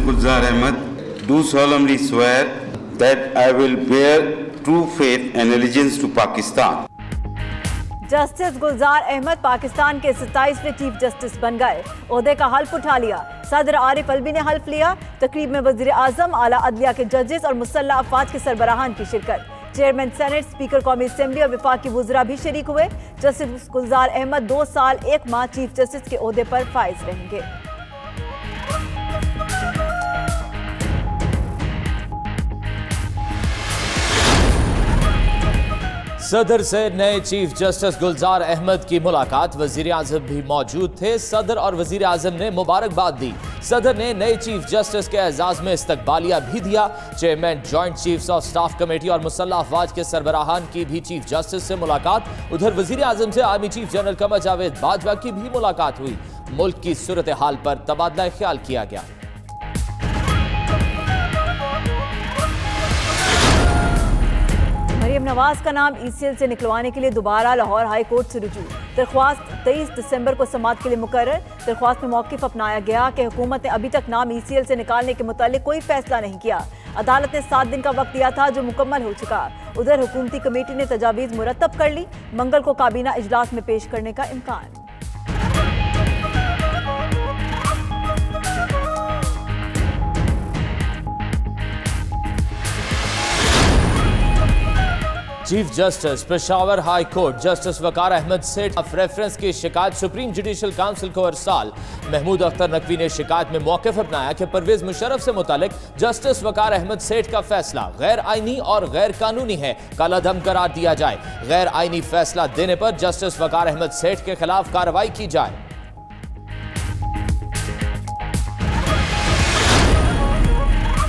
Gulzar Ahmed, do solemnly swear that I will bear true faith and allegiance to Pakistan. Justice Gulzar Ahmed Pakistan के 27वें chief justice बन गए। ओहदे का हल्फ उठा लिया। सदर आरिफ अलवी ने हल्फ लिया। तकरीब में वजीर आजम, आला अदलिया के जजेस और मुसल्लह अफवाज के सरबराहान की शिरकत। चेयरमैन सेनेट, स्पीकर कौमी असम्बली और विफाकी वुज़रा भी शरीक हुए। जस्टिस गुलजार अहमद 2 साल 1 माह चीफ जस्टिस के ओहदे पर फाइज रहेंगे। सदर से नए चीफ जस्टिस गुलजार अहमद की मुलाकात। वजीर आजम भी मौजूद थे। सदर और वजीर आजम ने मुबारकबाद दी। सदर ने नए चीफ जस्टिस के एजाज में इस्तकबालिया भी दिया। Chairman joint chiefs of staff committee और मुसल्लह अफवाज के सरबराहान की भी चीफ जस्टिस से मुलाकात। उधर वजीर आजम से army chief general Qamar Javed Bajwa की भी मुलाकात हुई। मुल्क की सूरत हाल पर तबादला ख्याल किया गया। मरियम नवाज का नाम ECL से निकलवाने के लिए दोबारा लाहौर हाई कोर्ट से रुजू। दरख्वास्त 23 दिसंबर को समाअत के लिए मुकर्रर। दरख्वास्त में मौक़िफ़ अपनाया गया कि हुकूमत ने अभी तक नाम ECL से निकालने के मुतालिक कोई फैसला नहीं किया। अदालत ने 7 दिन का वक्त दिया था, जो मुकम्मल हो चुका। उधर हुकूमती कमेटी ने तजावीज़ मुरतब कर ली। मंगल को काबीना इजलास में पेश करने का इम्कान। Chief justice Peshawar high court justice Waqar Ahmad Seth of reference की शिकायत सुप्रीम जुडिशल काउंसिल को अरसाल। महमूद अख्तर नकवी ने शिकायत में मौक़िफ़ अपनाया कि परवेज मुशर्रफ से मुतालिक जस्टिस वकार अहमद सेठ का फैसला गैर आईनी और गैर कानूनी है, कालादम करार दिया जाए। गैर आईनी फैसला देने पर जस्टिस वकार अहमद सेठ के खिलाफ कार्रवाई की जाए।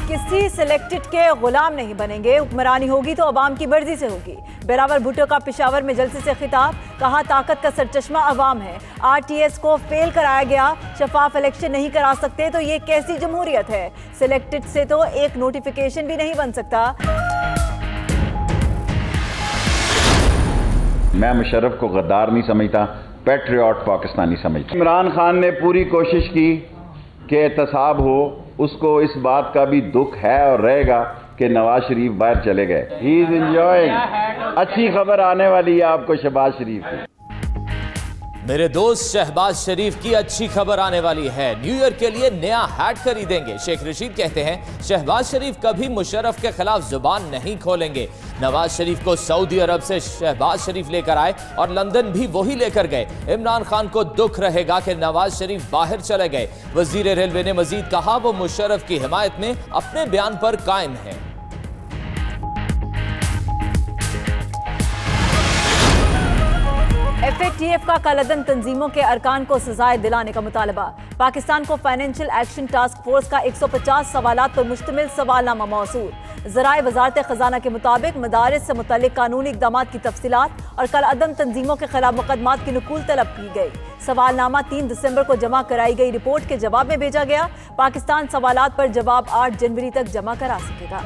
किसी सिलेक्टेड के गुलाम नहीं बनेंगे, हुक्मरानी होगी तो अवाम की मर्जी से होगी। बिलावल भुट्टो का पेशावर में जलसे से खिताब, कहा ताकत का सरचश्मा अवाम है। RTS को फेल कराया गया, शफाफ इलेक्शन नहीं करा सकते तो ये कैसी जमहूरियत है। सिलेक्टेड से तो एक नोटिफिकेशन भी नहीं बन सकता। मैं मुशर्रफ को गद्दार नहीं समझता, पैट्रियट पाकिस्तानी समझता। इमरान खान ने पूरी कोशिश की कि एहतसाब हो, उसको इस बात का भी दुख है और रहेगा कि नवाज शरीफ बाहर चले गए। He is enjoying. अच्छी खबर आने वाली है आपको शहबाज शरीफ की। मेरे दोस्त शहबाज शरीफ की अच्छी खबर आने वाली है। न्यू ईयर के लिए नया हैट खरीदेंगे। शेख रशीद कहते हैं शहबाज शरीफ कभी मुशर्रफ के खिलाफ जुबान नहीं खोलेंगे। नवाज शरीफ को सऊदी अरब से शहबाज शरीफ लेकर आए और लंदन भी वही लेकर गए। इमरान खान को दुख रहेगा कि नवाज शरीफ बाहर चले गए। वजीर रेलवे ने मजीद कहा वो मुशर्रफ की हिमायत में अपने बयान पर कायम है। FATF का कलअदम तंजीमों के अरकान को सजाएं दिलाने का मुतालबा। पाकिस्तान को फाइनेंशियल एक्शन टास्क फोर्स का 150 सवालात पर मुश्तमिल सवालनामा मौसूल। ज़राए वजारत खजाना के मुताबिक मदारिस से मुतल्लिक कानूनी इक़दामात की तफसीलात और कलअदम तंजीमों के खिलाफ मुकदमात की नकुल तलब की गई। सवालनामा 3 दिसंबर को जमा कराई गई रिपोर्ट के जवाब में भेजा गया। पाकिस्तान सवालात पर जवाब 8 जनवरी तक जमा करा सकेगा।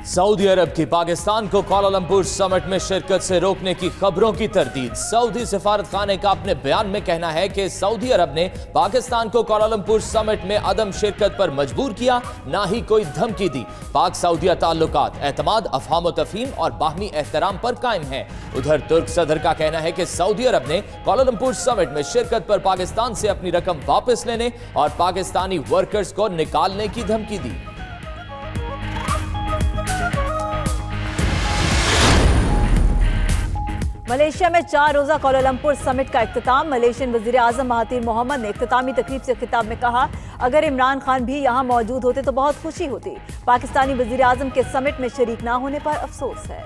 सऊदी अरब की पाकिस्तान को कुआलालंपुर समिट में शिरकत से रोकने की खबरों की तरदीद। सऊदी सफारत खाने का अपने बयान में कहना है कि सऊदी अरब ने पाकिस्तान को कुआलालंपुर समिट में अदम शिरकत पर मजबूर किया, ना ही कोई धमकी दी। पाक सऊदिया ताल्लुकात एतमाद, अफहाम तफहीम और बाहमी एहतराम पर कायम है। उधर तुर्क सदर का कहना है कि सऊदी अरब ने कुआलालंपुर समिट में शिरकत पर पाकिस्तान से अपनी रकम वापस लेने और पाकिस्तानी वर्कर्स को निकालने की धमकी दी। मलेशिया में 4 रोजा कुआलालंपुर समिट का इख्तिताम। मलेशियन वजीर आजम महातिर मोहम्मद ने इख्तितामी तकरीब से खिताब में कहा, अगर इमरान खान भी यहाँ मौजूद होते तो बहुत खुशी होती। पाकिस्तानी वजीर आजम के समिट में शरीक ना होने पर अफसोस है।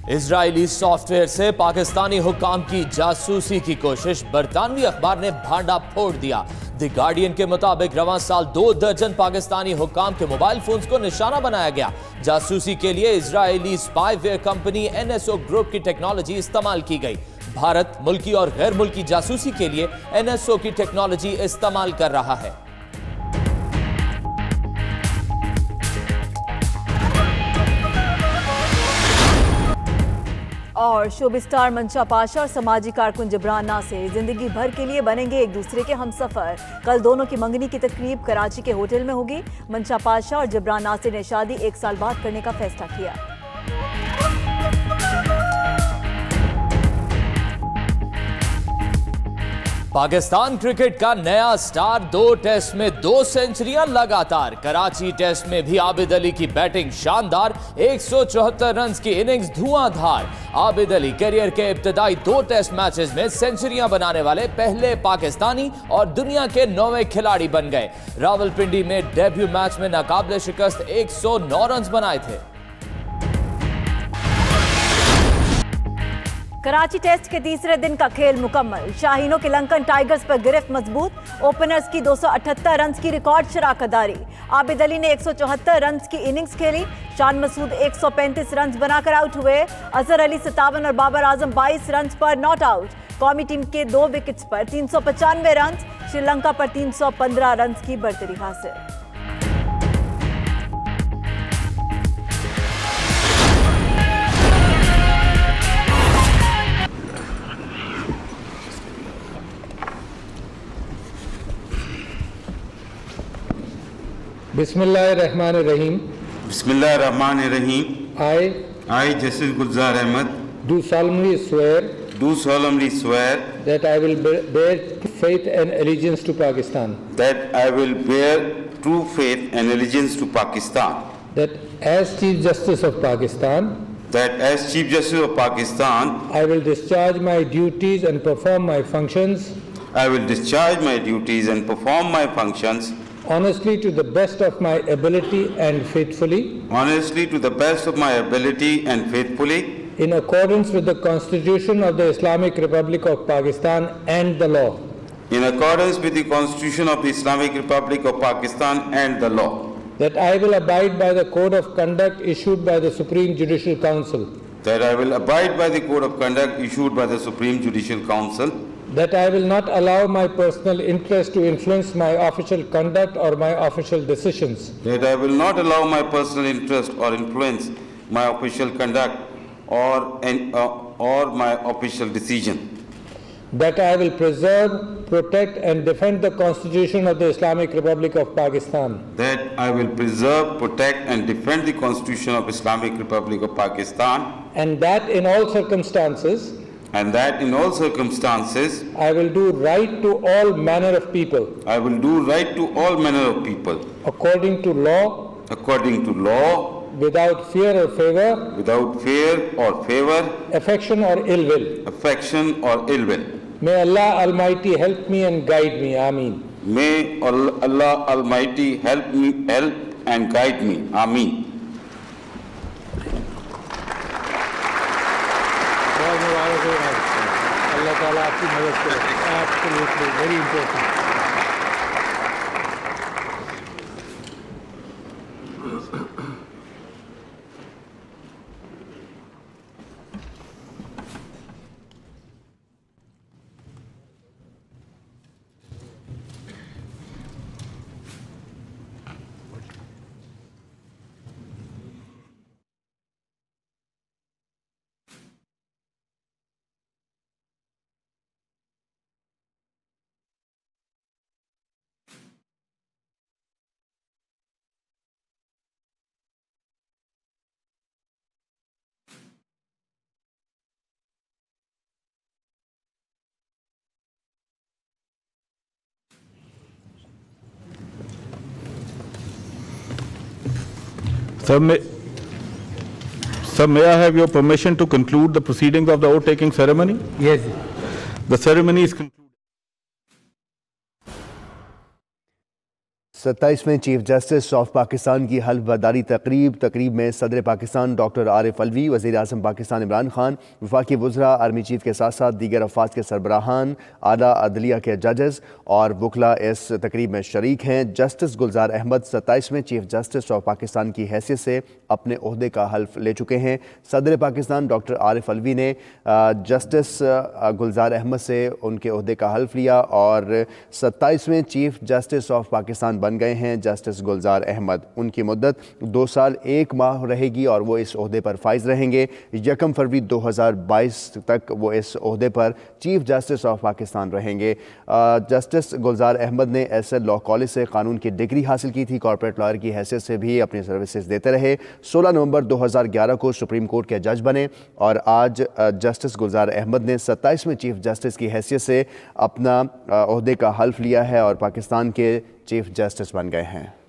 इजरायली सॉफ्टवेयर से पाकिस्तानी हुक्काम की जासूसी की कोशिश। बरतानवी अखबार ने भांडा फोड़ दिया। द गार्डियन के मुताबिक रवां साल 2 दर्जन पाकिस्तानी हुक्काम के मोबाइल फोन्स को निशाना बनाया गया। जासूसी के लिए Israeli spyware company NSO group की टेक्नोलॉजी इस्तेमाल की गई। भारत मुल्की और गैर मुल्की जासूसी के लिए NSO की टेक्नोलॉजी इस्तेमाल कर रहा है। और शोबी स्टार मंशा पाशा और समाजी कारकुन जिब्रान नासिर जिंदगी भर के लिए बनेंगे एक दूसरे के हमसफर। कल दोनों की मंगनी की तकरीब कराची के होटल में होगी। मंशा पाशा और जिब्रान नासिर ने शादी 1 साल बाद करने का फैसला किया। पाकिस्तान क्रिकेट का नया स्टार 2 टेस्ट में 2 सेंचुरियां लगातार। कराची टेस्ट में भी आबिद अली की बैटिंग शानदार, 174 रन की इनिंग्स धुआंधार। आबिद अली करियर के इब्तदाई 2 टेस्ट मैचेस में सेंचुरियां बनाने वाले पहले पाकिस्तानी और दुनिया के 9वें खिलाड़ी बन गए। रावलपिंडी में डेब्यू मैच में नाकाबिले शिकस्त 109 रन बनाए थे। कराची टेस्ट के तीसरे दिन का खेल मुकम्मल। शाहीनों के लंकन टाइगर्स पर गिरफ्त मजबूत। ओपनर्स की 278 रन की रिकॉर्ड शराकतदारी। आबिद अली ने 174 रन की इनिंग्स खेली। शान मसूद 135 रन बनाकर आउट हुए। अजहर अली 57 और बाबर आजम 22 रन पर नॉट आउट। कौमी टीम के 2 विकेट्स पर 395 रन, श्रीलंका पर 315 रन की बढ़तरी हासिल। Bismillahirrahmanirrahim. Bismillahirrahmanirrahim. I, Justice Gulzar Ahmed, do solemnly swear that I will bear faith and allegiance to Pakistan. That I will bear true faith and allegiance to Pakistan. That as Chief Justice of Pakistan, I will discharge my duties and perform my functions. Honestly to the best of my ability and faithfully. In accordance with the Constitution of the Islamic Republic of Pakistan and the law. That I will abide by the code of conduct issued by the Supreme Judicial Council. That I will not allow my personal interest to influence my official conduct or my official decisions. That I will not allow my personal interest or influence my official conduct or my official decision. That I will preserve, protect and defend the Constitution of the Islamic Republic of Pakistan. That I will preserve, protect and defend the Constitution of Islamic Republic of Pakistan. And that in all circumstances, I will do right to all manner of people. According to law. Without fear or favor. Affection or ill will. May Allah Almighty help me and guide me. Ameen. May Allah Almighty help and guide me. Ameen. Allah Ta'ala आपकी मदद करे. Absolutely, very important. Sir, may I have your permission to conclude the proceedings of the oath-taking ceremony? Yes. The ceremony is concluded. 27वें chief justice of Pakistan की हल्फ बर्दारी तकरीब में सदर Pakistan doctor Arif Alvi, वज़ीर आज़म पाकिस्तान इमरान खान, वफाकी वज़रा, आर्मी चीफ के साथ साथ दीगर अफवाज के सरबराहान, आला अदलिया के जजेस और वकला इस तकरीब में शरीक हैं। जस्टिस गुलजार अहमद 27वें चीफ जस्टिस ऑफ पाकिस्तान की हैसियत से अपने ओहदे का हल्फ ले चुके हैं। सदर पाकिस्तान डॉक्टर आरिफ अलवी ने जस्टिस गुलजार अहमद से उनके ओहदे का हल्फ लिया और 27वें चीफ जस्टिस ऑफ पाकिस्तान बन गए हैं जस्टिस गुलजार अहमद। उनकी मुद्दत 2 साल 1 माह रहेगी और वो इस ओहदे पर फाइज रहेंगे। 1 फरवरी 2022 तक वो इस ओहदे पर चीफ जस्टिस ऑफ पाकिस्तान रहेंगे। जस्टिस गुलजार अहमद ने एसएल लॉ कॉलेज से कानून की डिग्री हासिल की थी। कॉर्पोरेट लॉयर की हैसियत से भी अपनी सर्विसेज देते रहे। 16 नवंबर 2011 को सुप्रीम कोर्ट के जज बने और आज जस्टिस गुलजार अहमद ने 27वें चीफ जस्टिस की हैसियत से अपना ओहदे का हल्फ लिया है और पाकिस्तान के चीफ जस्टिस बन गए हैं।